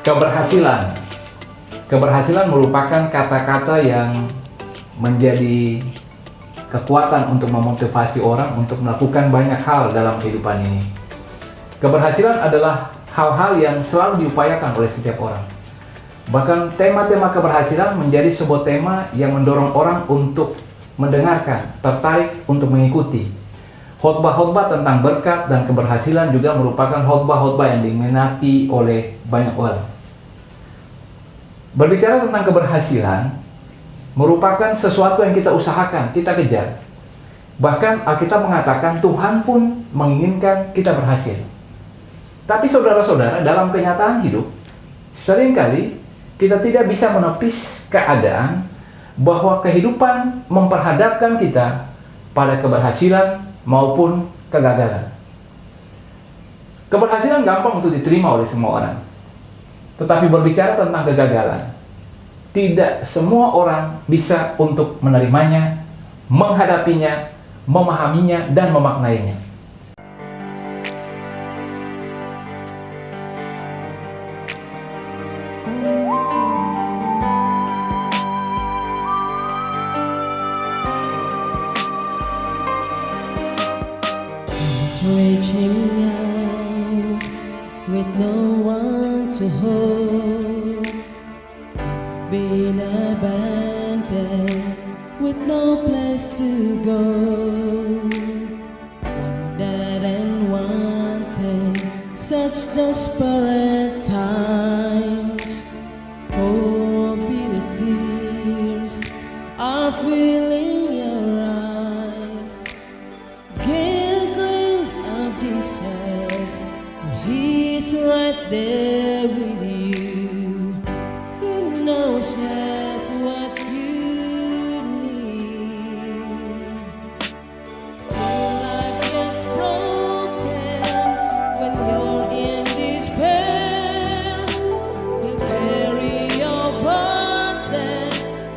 Keberhasilan. Keberhasilan merupakan kata-kata yang menjadi kekuatan untuk memotivasi orang untuk melakukan banyak hal dalam kehidupan ini. Keberhasilan adalah hal-hal yang selalu diupayakan oleh setiap orang. Bahkan tema-tema keberhasilan menjadi sebuah tema yang mendorong orang untuk mendengarkan, tertarik untuk mengikuti. Khotbah-khotbah tentang berkat dan keberhasilan juga merupakan khotbah-khotbah yang diminati oleh banyak orang. Berbicara tentang keberhasilan merupakan sesuatu yang kita usahakan, kita kejar. Bahkan Alkitab mengatakan Tuhan pun menginginkan kita berhasil. Tapi saudara-saudara, dalam kenyataan hidup, seringkali kita tidak bisa menepis keadaan bahwa kehidupan memperhadapkan kita pada keberhasilan maupun kegagalan. Keberhasilan gampang untuk diterima oleh semua orang. Tetapi berbicara tentang kegagalan, tidak semua orang bisa untuk menerimanya, menghadapinya, memahaminya, dan memaknainya. Reaching out with no one to hold, been abandoned with no place to go, wandered and wanted, such desperate times. Oh, bitter tears are filling your eyes. Get a glimpse of Jesus, He's right there with you. He knows just what you need. So life gets broken when you're in despair. He'll carry your burden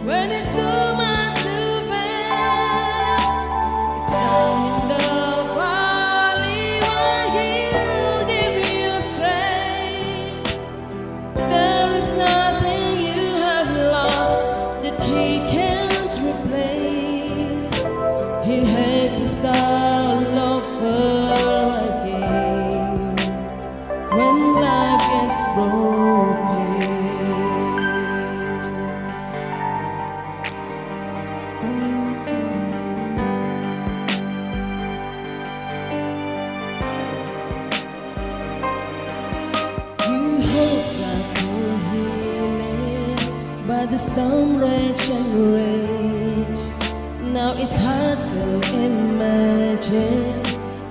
when it's too much to bear. It's down in the valley where He'll give you strength. There is nothing you have lost that He can't replace. He'll help you start all over again when life gets broken. You hope that will heal it, but the storm rage and rage. Now it's hard to imagine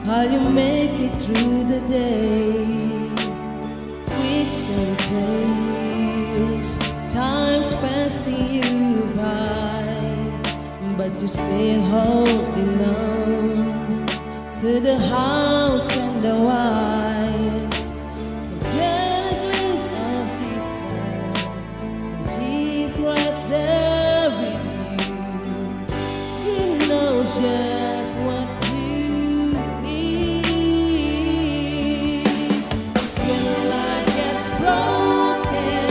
how you make it through the day. With some tears, time's passing you by, but you're still holding on to the house and the wise. So get a glimpse of Jesus, He's right there with you. He knows just what you need. When life gets broken,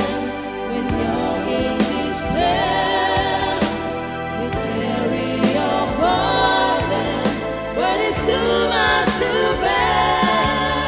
when you're in despair, you carry your burden when it's too much to bear.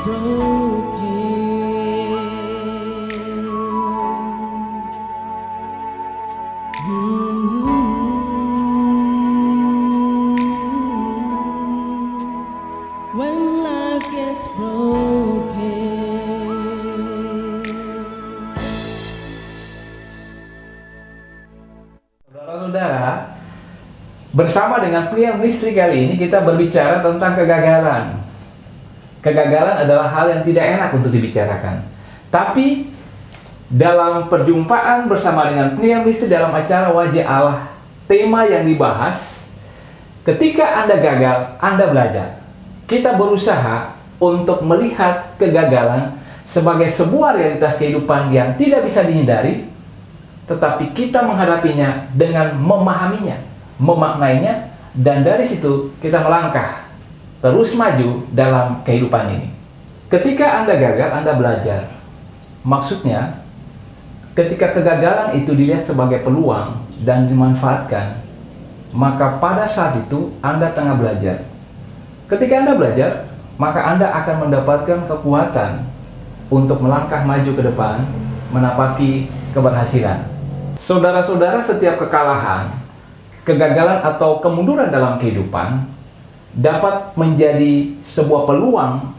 When life gets broken. Saudara-saudara, bersama dengan pria misteri kali ini kita berbicara tentang kegagalan. Kegagalan adalah hal yang tidak enak untuk dibicarakan. Tapi dalam perjumpaan bersama dengan pria misteri dalam acara Wajah Allah, tema yang dibahas, ketika Anda gagal, Anda belajar. Kita berusaha untuk melihat kegagalan sebagai sebuah realitas kehidupan yang tidak bisa dihindari, tetapi kita menghadapinya dengan memahaminya, memaknainya, dan dari situ kita melangkah terus maju dalam kehidupan ini. Ketika Anda gagal, Anda belajar. Maksudnya, ketika kegagalan itu dilihat sebagai peluang dan dimanfaatkan, maka pada saat itu Anda tengah belajar. Ketika Anda belajar, maka Anda akan mendapatkan kekuatan untuk melangkah maju ke depan, menapaki keberhasilan. Saudara-saudara, setiap kekalahan, kegagalan atau kemunduran dalam kehidupan dapat menjadi sebuah peluang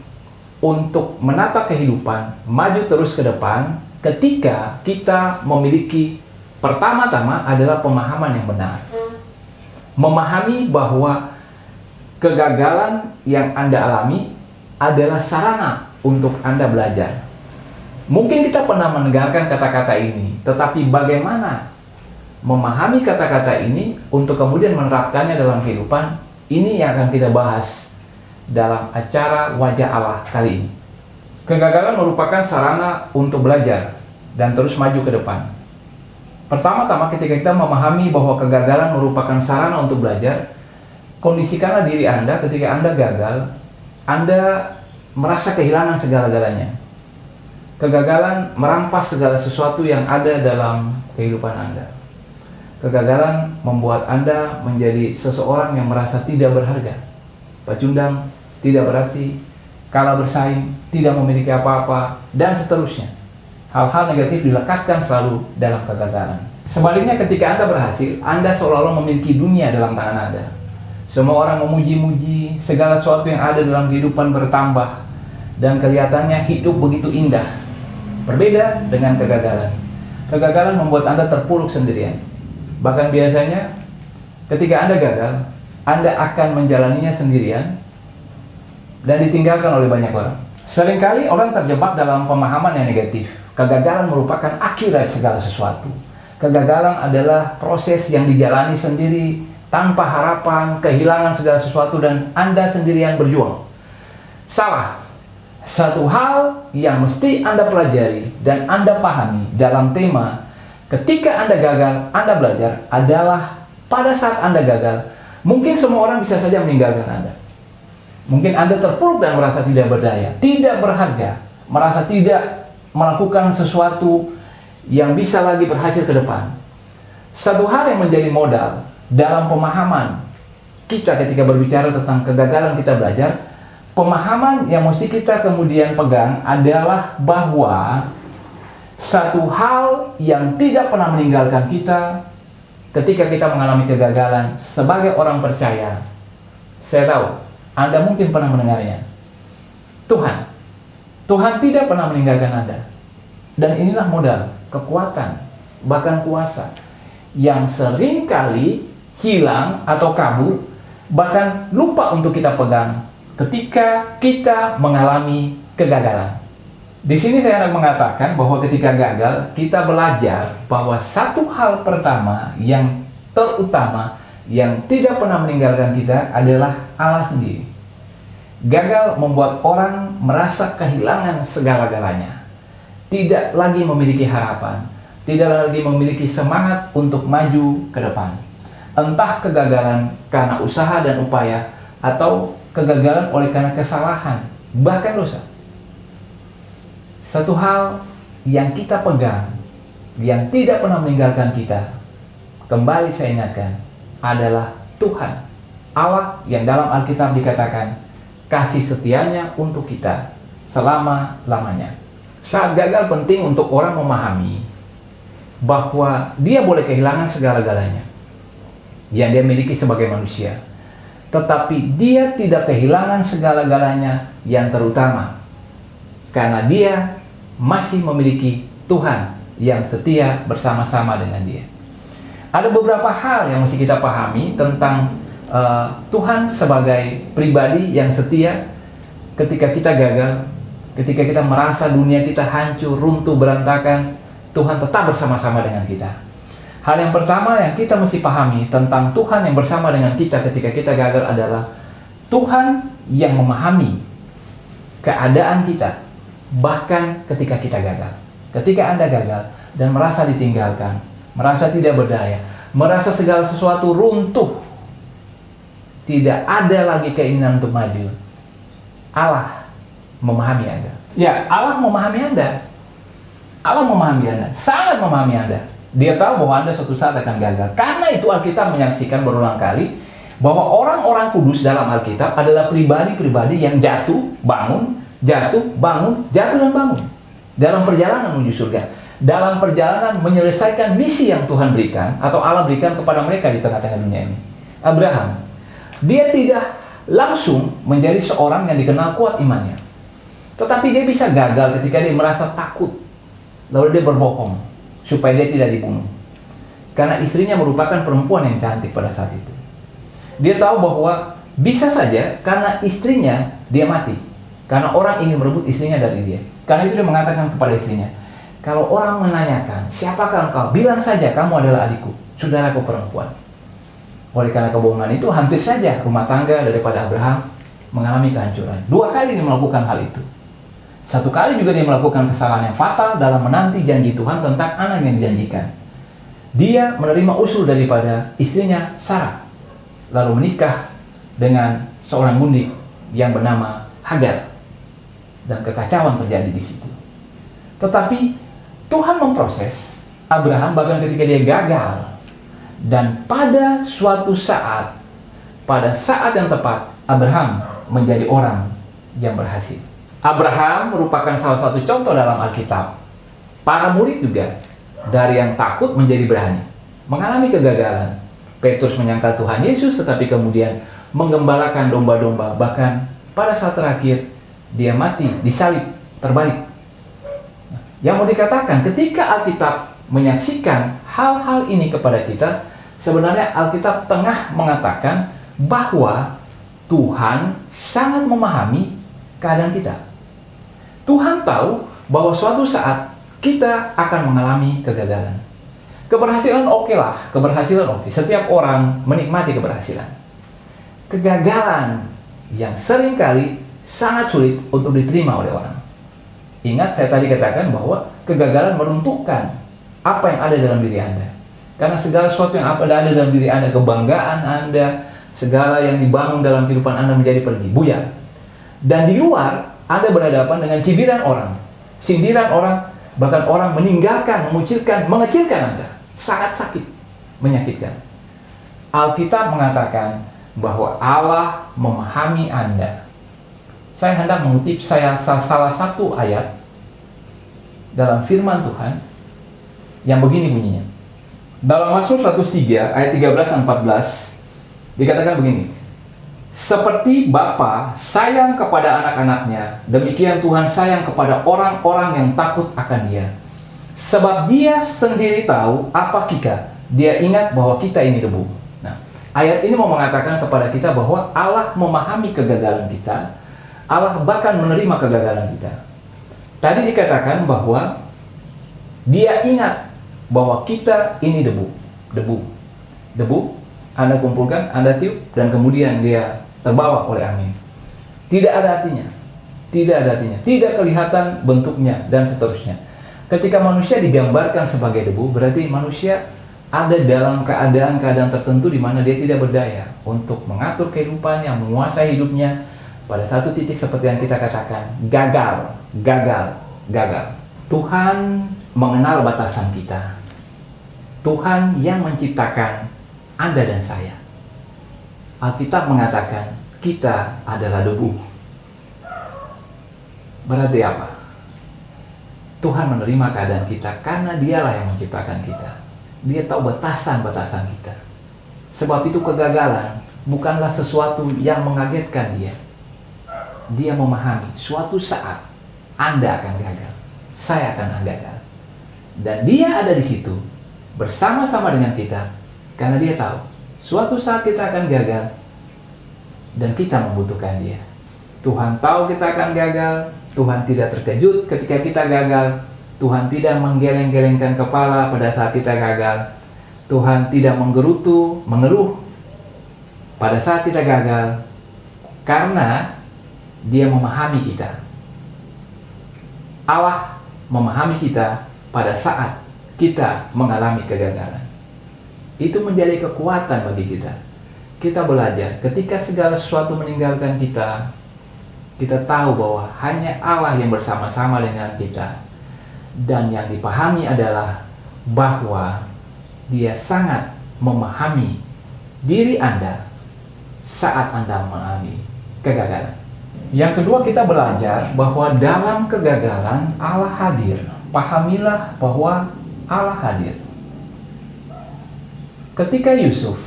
untuk menata kehidupan, maju terus ke depan ketika kita memiliki pertama-tama adalah pemahaman yang benar. Memahami bahwa kegagalan yang Anda alami adalah sarana untuk Anda belajar. Mungkin kita pernah mendengarkan kata-kata ini, tetapi bagaimana memahami kata-kata ini untuk kemudian menerapkannya dalam kehidupan, ini yang akan kita bahas dalam acara Wajah Allah kali ini. Kegagalan merupakan sarana untuk belajar dan terus maju ke depan. Pertama-tama ketika kita memahami bahwa kegagalan merupakan sarana untuk belajar, kondisikanlah diri Anda ketika Anda gagal, Anda merasa kehilangan segala-galanya. Kegagalan merampas segala sesuatu yang ada dalam kehidupan Anda. Kegagalan membuat Anda menjadi seseorang yang merasa tidak berharga, pecundang, tidak berarti, kalah bersaing, tidak memiliki apa-apa, dan seterusnya. Hal-hal negatif dilekatkan selalu dalam kegagalan. Sebaliknya ketika Anda berhasil, Anda seolah-olah memiliki dunia dalam tangan Anda. Semua orang memuji-muji, segala sesuatu yang ada dalam kehidupan bertambah, dan kelihatannya hidup begitu indah. Berbeda dengan kegagalan. Kegagalan membuat Anda terpuruk sendirian. Bahkan biasanya ketika Anda gagal, Anda akan menjalaninya sendirian dan ditinggalkan oleh banyak orang. Seringkali orang terjebak dalam pemahaman yang negatif. Kegagalan merupakan akhir dari segala sesuatu. Kegagalan adalah proses yang dijalani sendiri tanpa harapan, kehilangan segala sesuatu, dan Anda sendirian berjuang. Salah. Satu hal yang mesti Anda pelajari dan Anda pahami dalam tema ketika Anda gagal, Anda belajar adalah pada saat Anda gagal, mungkin semua orang bisa saja meninggalkan Anda. Mungkin Anda terpuruk dan merasa tidak berdaya, tidak berharga, merasa tidak melakukan sesuatu yang bisa lagi berhasil ke depan. Satu hal yang menjadi modal dalam pemahaman kita ketika berbicara tentang kegagalan kita belajar, pemahaman yang mesti kita kemudian pegang adalah bahwa satu hal yang tidak pernah meninggalkan kita ketika kita mengalami kegagalan sebagai orang percaya. Saya tahu, Anda mungkin pernah mendengarnya. Tuhan. Tuhan tidak pernah meninggalkan Anda. Dan inilah modal, kekuatan, bahkan kuasa yang seringkali hilang atau kabur, bahkan lupa untuk kita pegang ketika kita mengalami kegagalan. Di sini saya hendak mengatakan bahwa ketika gagal, kita belajar bahwa satu hal pertama yang terutama yang tidak pernah meninggalkan kita adalah Allah sendiri. Gagal membuat orang merasa kehilangan segala-galanya, tidak lagi memiliki harapan, tidak lagi memiliki semangat untuk maju ke depan. Entah kegagalan karena usaha dan upaya, atau kegagalan oleh karena kesalahan, bahkan dosa. Satu hal yang kita pegang, yang tidak pernah meninggalkan kita, kembali saya ingatkan, adalah Tuhan. Allah yang dalam Alkitab dikatakan kasih setianya untuk kita selama-lamanya. Saat gagal penting untuk orang memahami bahwa dia boleh kehilangan segala-galanya yang dia miliki sebagai manusia, tetapi dia tidak kehilangan segala-galanya yang terutama, karena dia masih memiliki Tuhan yang setia bersama-sama dengan dia. Ada beberapa hal yang mesti kita pahami tentang Tuhan sebagai pribadi yang setia. Ketika kita gagal, ketika kita merasa dunia kita hancur, runtuh, berantakan, Tuhan tetap bersama-sama dengan kita. Hal yang pertama yang kita mesti pahami tentang Tuhan yang bersama dengan kita ketika kita gagal adalah Tuhan yang memahami keadaan kita, bahkan ketika kita gagal. Ketika Anda gagal dan merasa ditinggalkan, merasa tidak berdaya, merasa segala sesuatu runtuh, tidak ada lagi keinginan untuk maju, Allah memahami Anda. Ya, Allah memahami Anda. Allah memahami Anda, sangat memahami Anda. Dia tahu bahwa Anda suatu saat akan gagal. Karena itu Alkitab menyaksikan berulang kali bahwa orang-orang kudus dalam Alkitab adalah pribadi-pribadi yang jatuh, bangun, jatuh, bangun, jatuh dan bangun. Dalam perjalanan menuju surga, dalam perjalanan menyelesaikan misi yang Tuhan berikan atau Allah berikan kepada mereka di tengah-tengah dunia ini. Abraham, dia tidak langsung menjadi seorang yang dikenal kuat imannya, tetapi dia bisa gagal ketika dia merasa takut, lalu dia berbohong supaya dia tidak dibunuh, karena istrinya merupakan perempuan yang cantik pada saat itu. Dia tahu bahwa bisa saja karena istrinya dia mati, karena orang ingin merebut istrinya dari dia. Karena itu dia mengatakan kepada istrinya, kalau orang menanyakan, siapakah engkau? Bilang saja kamu adalah adikku, saudaraku perempuan. Oleh karena kebohongan itu, hampir saja rumah tangga daripada Abraham mengalami kehancuran. 2 kali dia melakukan hal itu. 1 kali juga dia melakukan kesalahan yang fatal dalam menanti janji Tuhan tentang anak yang dijanjikan. Dia menerima usul daripada istrinya Sarah, lalu menikah dengan seorang gundik yang bernama Hagar, dan kekacauan terjadi di situ. Tetapi Tuhan memproses Abraham bahkan ketika dia gagal, dan pada suatu saat, pada saat yang tepat, Abraham menjadi orang yang berhasil. Abraham merupakan salah satu contoh dalam Alkitab. Para murid juga dari yang takut menjadi berani, mengalami kegagalan. Petrus menyangkal Tuhan Yesus, tetapi kemudian menggembalakan domba-domba. Bahkan pada saat terakhir dia mati disalib, terbaik. Yang mau dikatakan, ketika Alkitab menyaksikan hal-hal ini kepada kita, sebenarnya Alkitab tengah mengatakan bahwa Tuhan sangat memahami keadaan kita. Tuhan tahu bahwa suatu saat kita akan mengalami kegagalan. Keberhasilan oke lah, keberhasilan oke. Setiap orang menikmati keberhasilan. Kegagalan yang seringkali sangat sulit untuk diterima oleh orang. Ingat, saya tadi katakan bahwa kegagalan meruntuhkan apa yang ada dalam diri Anda. Karena segala sesuatu yang ada dalam diri Anda, kebanggaan Anda, segala yang dibangun dalam kehidupan Anda menjadi pergi, buyar. Dan di luar, Anda berhadapan dengan cibiran orang, sindiran orang, bahkan orang meninggalkan, mengecilkan Anda. Sangat sakit, menyakitkan. Alkitab mengatakan bahwa Allah memahami Anda. Saya hendak mengutip salah satu ayat dalam firman Tuhan yang begini bunyinya. Dalam Mazmur 103 ayat 13 dan 14 dikatakan begini, seperti Bapa sayang kepada anak-anaknya, demikian Tuhan sayang kepada orang-orang yang takut akan Dia. Sebab Dia sendiri tahu apa kita. Dia ingat bahwa kita ini debu. Nah, ayat ini mau mengatakan kepada kita bahwa Allah memahami kegagalan kita. Allah bahkan menerima kegagalan kita. Tadi dikatakan bahwa Dia ingat bahwa kita ini debu. Debu, Anda kumpulkan, Anda tiup, dan kemudian dia terbawa oleh angin. Tidak ada artinya. Tidak kelihatan bentuknya, dan seterusnya. Ketika manusia digambarkan sebagai debu, berarti manusia ada dalam keadaan-keadaan tertentu di mana dia tidak berdaya untuk mengatur kehidupannya, menguasai hidupnya. Pada satu titik seperti yang kita katakan, gagal. Tuhan mengenal batasan kita. Tuhan yang menciptakan Anda dan saya. Alkitab mengatakan kita adalah debu. Berarti apa? Tuhan menerima keadaan kita karena dialah yang menciptakan kita. Dia tahu batasan-batasan kita. Sebab itu kegagalan bukanlah sesuatu yang mengagetkan dia. Dia memahami suatu saat Anda akan gagal, saya akan gagal. Dan dia ada di situ bersama-sama dengan kita karena dia tahu suatu saat kita akan gagal dan kita membutuhkan dia. Tuhan tahu kita akan gagal. Tuhan tidak terkejut ketika kita gagal. Tuhan tidak menggeleng-gelengkan kepala pada saat kita gagal. Tuhan tidak menggerutu, mengeluh pada saat kita gagal, karena Dia memahami kita. Allah memahami kita pada saat kita mengalami kegagalan. Itu menjadi kekuatan bagi kita. Kita belajar ketika segala sesuatu meninggalkan kita, kita tahu bahwa hanya Allah yang bersama-sama dengan kita. Dan yang dipahami adalah bahwa Dia sangat memahami diri Anda saat Anda mengalami kegagalan. Yang kedua, kita belajar bahwa dalam kegagalan Allah hadir. Pahamilah bahwa Allah hadir. Ketika Yusuf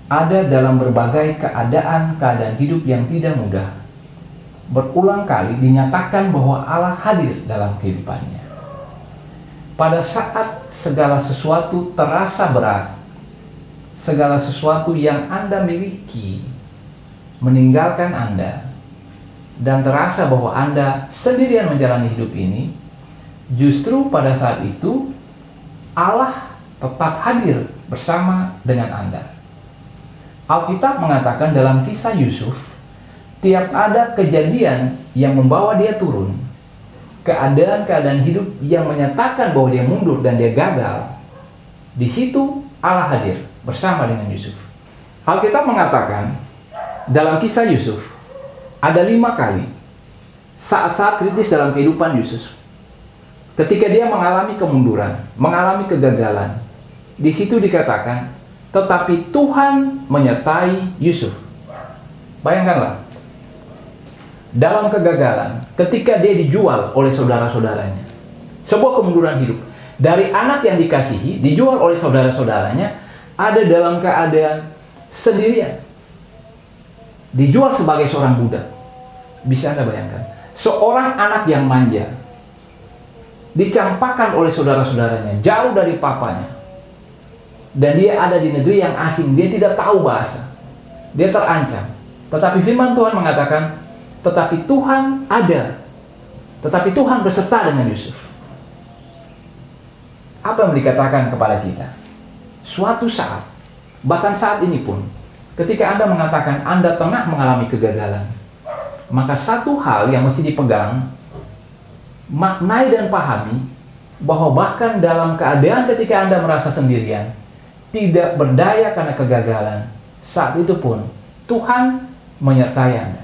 ada dalam berbagai keadaan hidup yang tidak mudah, berulang kali dinyatakan bahwa Allah hadir dalam kehidupannya. Pada saat segala sesuatu terasa berat, segala sesuatu yang Anda miliki meninggalkan Anda, dan terasa bahwa Anda sendirian menjalani hidup ini, justru pada saat itu Allah tetap hadir bersama dengan Anda. Alkitab mengatakan dalam kisah Yusuf, tiap ada kejadian yang membawa dia turun, keadaan-keadaan hidup yang menyatakan bahwa dia mundur dan dia gagal, di situ Allah hadir bersama dengan Yusuf. Alkitab mengatakan dalam kisah Yusuf, ada 5 kali saat-saat kritis dalam kehidupan Yusuf. Ketika dia mengalami kemunduran, mengalami kegagalan, di situ dikatakan, tetapi Tuhan menyertai Yusuf. Bayangkanlah, dalam kegagalan, ketika dia dijual oleh saudara-saudaranya, sebuah kemunduran hidup, dari anak yang dikasihi, dijual oleh saudara-saudaranya, ada dalam keadaan sendirian, dijual sebagai seorang budak. Bisa Anda bayangkan, seorang anak yang manja, dicampakkan oleh saudara-saudaranya, jauh dari papanya, dan dia ada di negeri yang asing, dia tidak tahu bahasa, dia terancam. Tetapi firman Tuhan mengatakan, tetapi Tuhan ada, tetapi Tuhan beserta dengan Yusuf. Apa yang dikatakan kepada kita? Suatu saat, bahkan saat ini pun, ketika Anda mengatakan Anda tengah mengalami kegagalan, maka satu hal yang mesti dipegang, maknai dan pahami, bahwa bahkan dalam keadaan ketika Anda merasa sendirian, tidak berdaya karena kegagalan, saat itu pun Tuhan menyertai Anda.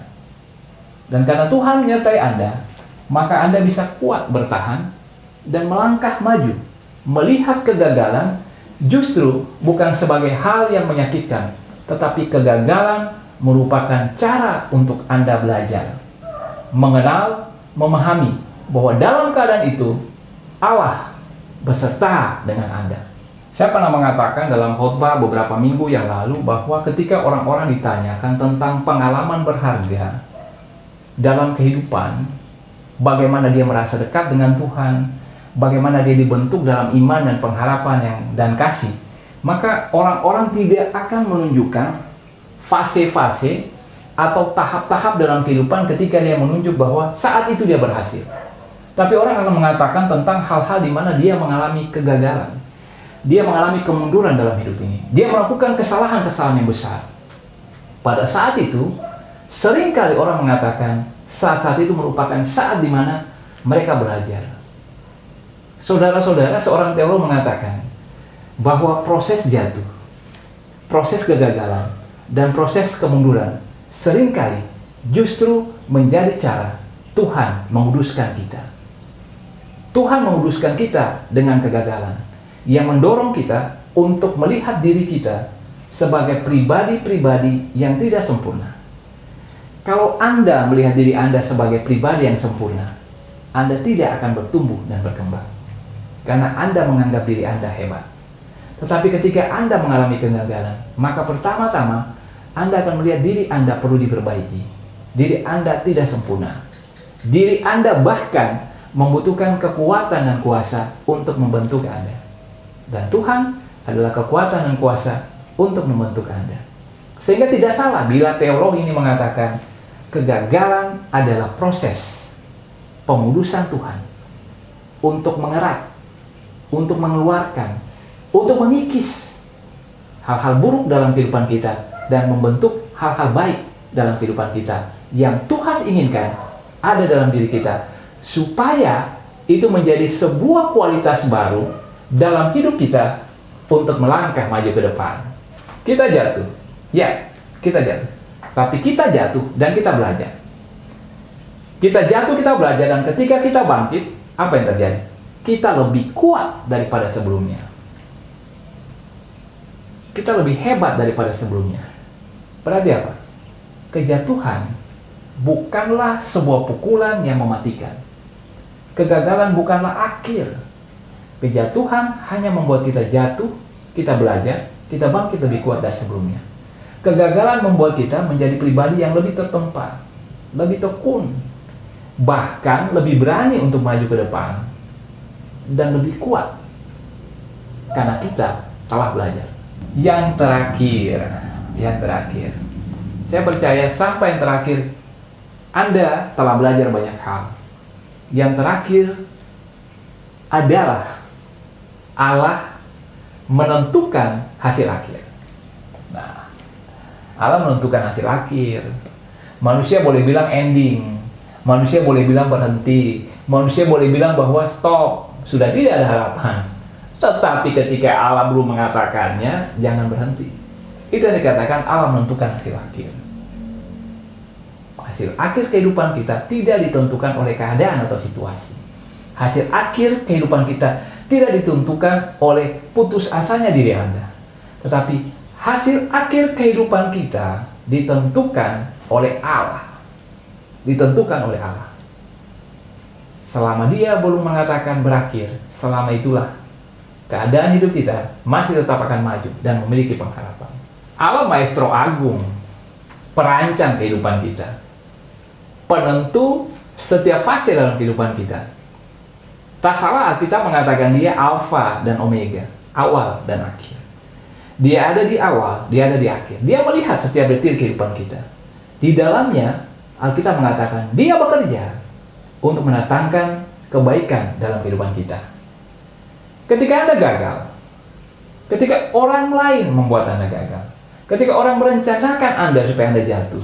Dan karena Tuhan menyertai Anda, maka Anda bisa kuat bertahan dan melangkah maju, melihat kegagalan justru bukan sebagai hal yang menyakitkan, tetapi kegagalan merupakan cara untuk Anda belajar, mengenal, memahami bahwa dalam keadaan itu Allah beserta dengan Anda. Saya pernah mengatakan dalam khotbah beberapa minggu yang lalu bahwa ketika orang-orang ditanyakan tentang pengalaman berharga dalam kehidupan, bagaimana dia merasa dekat dengan Tuhan, bagaimana dia dibentuk dalam iman dan pengharapan dan kasih, maka orang-orang tidak akan menunjukkan fase-fase atau tahap-tahap dalam kehidupan ketika dia menunjuk bahwa saat itu dia berhasil. Tapi orang akan mengatakan tentang hal-hal di mana dia mengalami kegagalan, dia mengalami kemunduran dalam hidup ini, dia melakukan kesalahan-kesalahan yang besar. Pada saat itu, seringkali orang mengatakan saat-saat itu merupakan saat di mana mereka belajar. Saudara-saudara, seorang teolog mengatakan bahwa proses jatuh, proses kegagalan, dan proses kemunduran seringkali justru menjadi cara Tuhan menguduskan kita. Tuhan menguduskan kita dengan kegagalan yang mendorong kita untuk melihat diri kita sebagai pribadi-pribadi yang tidak sempurna. Kalau Anda melihat diri Anda sebagai pribadi yang sempurna, Anda tidak akan bertumbuh dan berkembang. Karena Anda menganggap diri Anda hebat. Tetapi ketika Anda mengalami kegagalan, maka pertama-tama Anda akan melihat diri Anda perlu diperbaiki. Diri Anda tidak sempurna. Diri Anda bahkan membutuhkan kekuatan dan kuasa untuk membentuk Anda. Dan Tuhan adalah kekuatan dan kuasa untuk membentuk Anda. Sehingga tidak salah bila teologi ini mengatakan kegagalan adalah proses pengudusan Tuhan untuk mengerat, untuk mengeluarkan, untuk mengikis hal-hal buruk dalam kehidupan kita dan membentuk hal-hal baik dalam kehidupan kita yang Tuhan inginkan ada dalam diri kita, supaya itu menjadi sebuah kualitas baru dalam hidup kita untuk melangkah maju ke depan. Kita jatuh, ya, kita jatuh. Tapi kita jatuh dan kita belajar. Kita jatuh, kita belajar, dan ketika kita bangkit, apa yang terjadi? Kita lebih kuat daripada sebelumnya. Kita lebih hebat daripada sebelumnya. Berarti apa? Kejatuhan bukanlah sebuah pukulan yang mematikan. Kegagalan bukanlah akhir. Kejatuhan hanya membuat kita jatuh, kita belajar, kita bangkit lebih kuat dari sebelumnya. Kegagalan membuat kita menjadi pribadi yang lebih tertempa, lebih tekun, bahkan lebih berani untuk maju ke depan, dan lebih kuat, karena kita telah belajar. Yang terakhir, saya percaya sampai yang terakhir, Anda telah belajar banyak hal. Yang terakhir adalah Allah menentukan hasil akhir. Nah, Allah menentukan hasil akhir. Manusia boleh bilang ending, manusia boleh bilang berhenti, manusia boleh bilang bahwa stop, sudah tidak ada harapan. Tetapi ketika Allah belum mengatakannya, jangan berhenti. Itu yang dikatakan Allah menentukan hasil akhir. Hasil akhir kehidupan kita tidak ditentukan oleh keadaan atau situasi. Hasil akhir kehidupan kita tidak ditentukan oleh putus asanya diri Anda. Tetapi hasil akhir kehidupan kita ditentukan oleh Allah. Ditentukan oleh Allah. Selama Dia belum mengatakan berakhir, selama itulah keadaan hidup kita masih tetap akan maju dan memiliki pengharapan. Allah Maestro Agung, perancang kehidupan kita, penentu setiap fase dalam kehidupan kita. Tak salah kita mengatakan Dia Alfa dan Omega, awal dan akhir. Dia ada di awal, Dia ada di akhir. Dia melihat setiap detik kehidupan kita. Di dalamnya, Alkitab mengatakan Dia bekerja untuk mendatangkan kebaikan dalam kehidupan kita. Ketika Anda gagal, ketika orang lain membuat Anda gagal, ketika orang merencanakan Anda supaya Anda jatuh,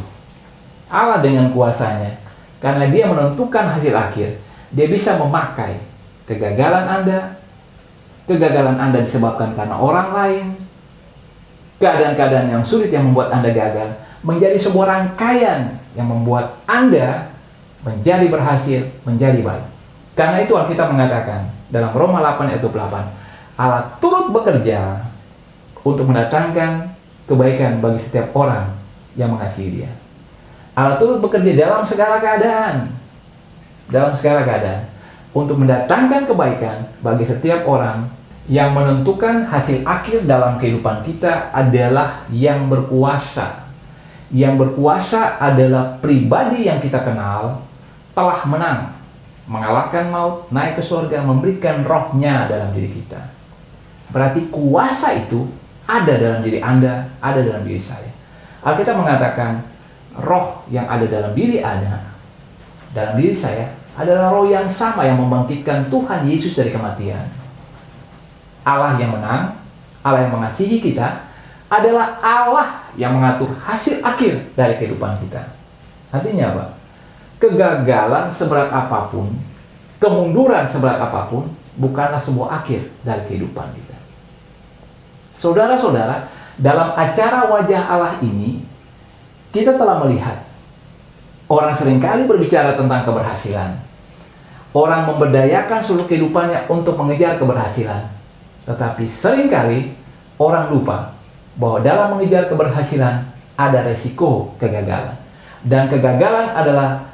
Allah dengan kuasanya, karena Dia menentukan hasil akhir, Dia bisa memakai kegagalan Anda disebabkan karena orang lain, keadaan-keadaan yang sulit yang membuat Anda gagal, menjadi sebuah rangkaian yang membuat Anda menjadi berhasil, menjadi baik. Karena itu Alkitab mengatakan dalam Roma 8 ayat 28, Allah turut bekerja untuk mendatangkan kebaikan bagi setiap orang yang mengasihi Dia. Allah turut bekerja dalam segala keadaan, untuk mendatangkan kebaikan bagi setiap orang yang menentukan hasil akhir dalam kehidupan kita adalah yang berkuasa. Yang berkuasa adalah pribadi yang kita kenal telah menang, mengalahkan maut, naik ke surga, memberikan rohnya dalam diri kita. Berarti kuasa itu ada dalam diri Anda, ada dalam diri saya. Alkitab mengatakan roh yang ada dalam diri Anda, dalam diri saya, adalah roh yang sama yang membangkitkan Tuhan Yesus dari kematian. Allah yang menang, Allah yang mengasihi kita, adalah Allah yang mengatur hasil akhir dari kehidupan kita. Artinya apa? Kegagalan seberat apapun, kemunduran seberat apapun, bukanlah sebuah akhir dari kehidupan kita. Saudara-saudara, dalam acara Wajah Allah ini, kita telah melihat orang seringkali berbicara tentang keberhasilan. Orang memberdayakan seluruh kehidupannya untuk mengejar keberhasilan. Tetapi seringkali orang lupa bahwa dalam mengejar keberhasilan ada resiko kegagalan. Dan kegagalan adalah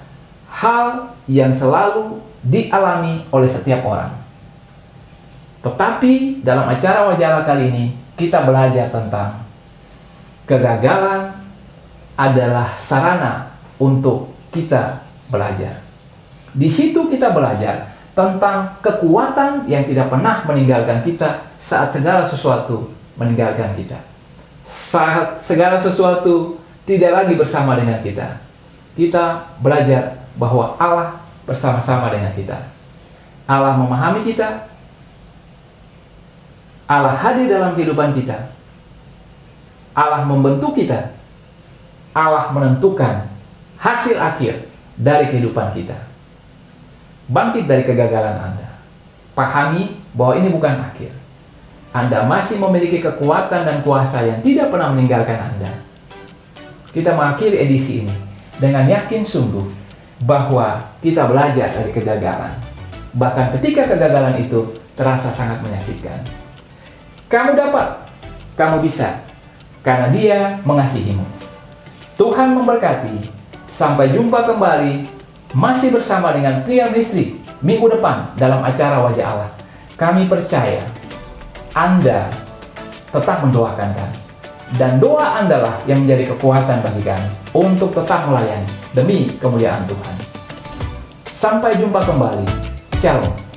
hal yang selalu dialami oleh setiap orang. Tetapi dalam acara Wajah Allah kali ini, kita belajar tentang kegagalan adalah sarana untuk kita belajar. Di situ kita belajar tentang kekuatan yang tidak pernah meninggalkan kita saat segala sesuatu meninggalkan kita. Saat segala sesuatu tidak lagi bersama dengan kita. Kita belajar bahwa Allah bersama-sama dengan kita. Allah memahami kita. Allah hadir dalam kehidupan kita. Allah membentuk kita. Allah menentukan hasil akhir dari kehidupan kita. Bangkit dari kegagalan Anda. Pahami bahwa ini bukan akhir. Anda masih memiliki kekuatan dan kuasa yang tidak pernah meninggalkan Anda. Kita mengakhiri edisi ini dengan yakin sungguh bahwa kita belajar dari kegagalan. Bahkan ketika kegagalan itu terasa sangat menyakitkan. Kamu dapat, kamu bisa, karena Dia mengasihimu. Tuhan memberkati. Sampai jumpa kembali, masih bersama dengan Pria Misteri minggu depan dalam acara Wajah Allah. Kami percaya Anda tetap mendoakan kami. Dan doa Anda lah yang menjadi kekuatan bagi kami untuk tetap melayani demi kemuliaan Tuhan. Sampai jumpa kembali. Shalom.